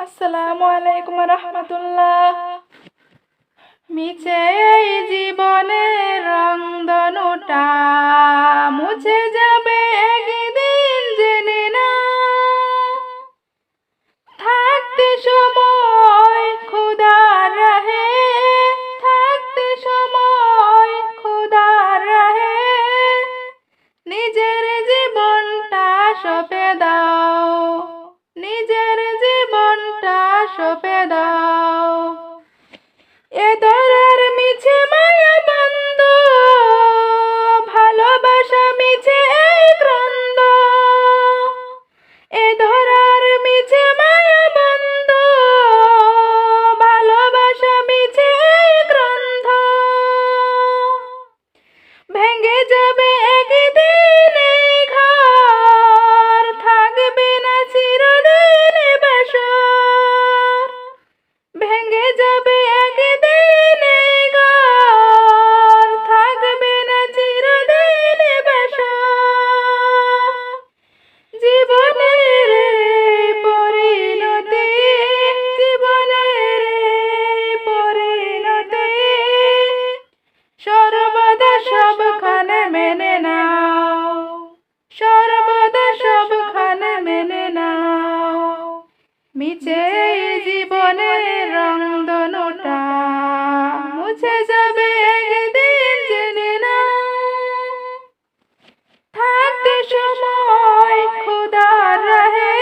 আসসালামু আলাইকুম রহমতুল্লাহ। মিছে এই জীবনের রংধনুটা মুছে যাবে একদিন, জেনে না। থাকতে সময় খোদার রাহে, থাকতে সময় খোদার রাহে, নিজের জীবনটা সঁপে দাও, নিজের জীবনটা সঁপে দাও। এ ধরার মিছে মায়া বন্ধ, ভালোবাসা মিছে এই ক্রন্দ। এ ধরার মিছে মায়া বন্ধ, ভালোবাসা মিছে এই ক্রন্দ। ভেঙে যাবে একদিন এই ঘর, থাকবে না চিরদিন বাসর। ভেঙে যাবে একদিন এই ঘর, থাকবে না চিরদিন বাসর। জীবনের পরিণতি, জীবনের পরিণতি সর্বদা সবখানে মেনে নাও, সর্বদা সবখানে মেনে নাও। মিছে এই জীবনের রংধনুটা মুছে যাবে একদিন, জেনে না। থাকতে সময় খোদার রাহে,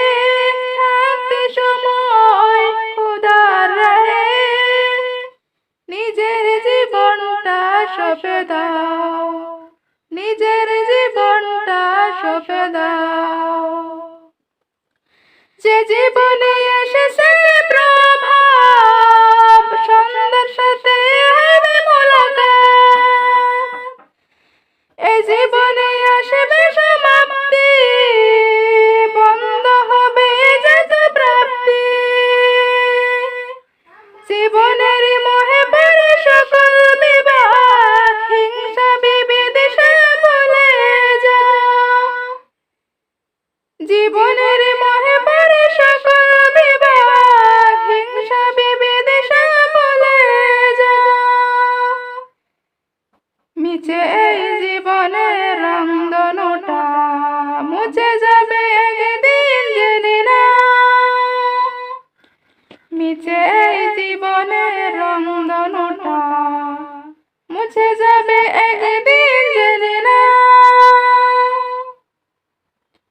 থাকতে সময় খোদার রাহে, নিজের জীবনটা সঁপে দাও, নিজের জীবনটা সঁপে দাও। যে জীবনে এসেছে প্রভাব, সন্ধ্যার সাথে হবে মোলাকাত। এ জীবনে আসবে সমাপ্তি, বন্ধ হবে যত প্রাপ্তি। জীবনের মোহে পড়ে সকল বিভাগ, হিংসা বিদ্বেষে ভুলে যাও। জীবনের মোহে পড়ে সকল বিভাগ, হিংসা বিদ্বেষে ভুলে যাও। মিছে এই জীবনের রংধনুটা মুছে যাবে একদিন, জেনে না। মিছে এই জীবনের রংধনুটা মুছে যাবে একদিন, জেনে না।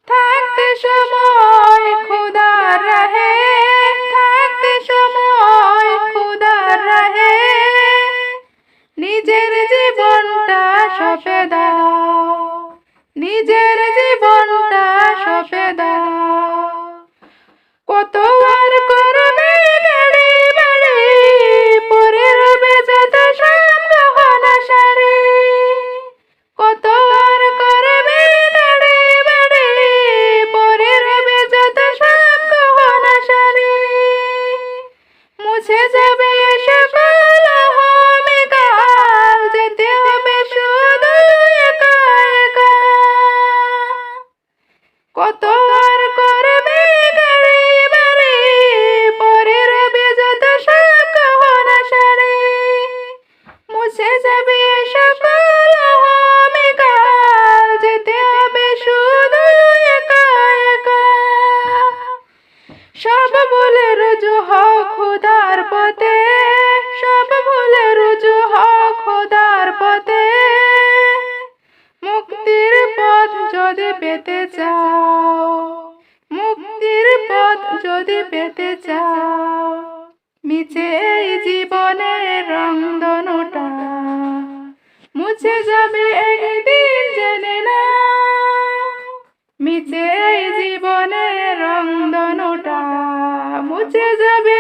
থাকতে সময় খোদার রাহে, থাকতে সময় খোদার রাহে, নিজের জীবনটা সঁপে দাও, নিজের জীবনটা সঁপে দাও। কত আর করবে গাড়ি বাড়ি, পরে রবে যত সব গহনা শাড়ি। কত আর করবে গাড়ি বাড়ি, পরে রবে যত সব গহনা শাড়ি। মুছে যাবে সকল অহমিকাল, যেতে হবে শুধু একা একা। কত আর করবে গাড়ি বাড়ি, পরে রবে যত সব গহনা শাড়ি। মুছে যাবে সকল অহমিকাল, যেতে হবে শুধু একা একা। সব ভুলে রুজু হও খোদার পথে, সব ভুলে রুজু হও খোদার পথে। মুক্তির পথ যদি পেতে চাও, মুক্তির পথ যদি পেতে চাও। মিছে এই জীবনের রংধনুটা মুছে যাবে একদিন, জেনে না। মিছে এই জীবনের রংধনুটা মুছে যাবে